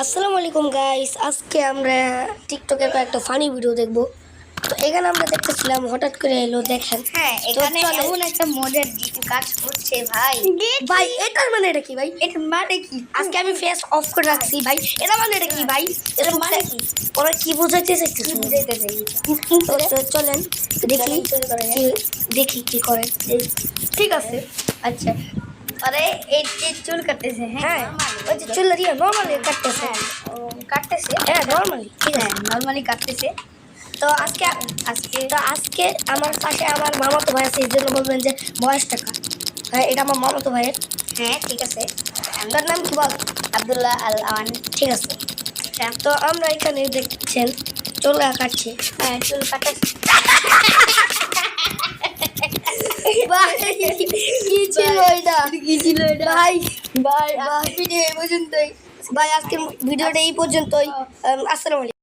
আসসালামু আলাইকুম গাইস, আজকে আমরা টিকটকের একটা ফানি ভিডিও দেখবো। তো এখানে আমরা দেখতেছিলাম, হঠাৎ করে এলো, দেখেন। হ্যাঁ, এখানে এমন একটা মজার কাজ করছে ভাই। ভাই এটার মানে এটা কি ভাই? এটা মানে কি? আজকে আমি ফেস অফ করে রাখছি ভাই। এটা মানে এটা কি ভাই? এটা মানে কি? ওরা কি বোঝাইতে চাইছে? কি বুঝাইতে চাই? চলেন দেখি দেখি কি করে। ঠিক আছে, আচ্ছা, আরে এই যে চুল কাটতেছে। হ্যাঁ ওই যে চুল দিয়ে নর্মালি কাটতেছে। কাটতেছে, হ্যাঁ নর্মালি, ঠিক হ্যাঁ আছে। নর্মালি কাটতেছে। তো আজকে আমার পাশে আমার মামাতো ভাই আছে, এই জন্য বলবেন যে বয়স টাকা। হ্যাঁ, এটা আমার মামাতো ভাইয়ের। হ্যাঁ ঠিক আছে, তার নাম কি বল? আব্দুল্লাহ আল আওয়ান। ঠিক আছে। তো আমরা এখানে দেখছেন চুল কাটছি। হ্যাঁ, চুল কাটতেছে। কি ছিল এটা? কি ছিল এটা? ভাই ভাই ভিডিও এই পর্যন্তই। ভাই আজকে ভিডিওটা এই পর্যন্তই। আসসালামু আলাইকুম।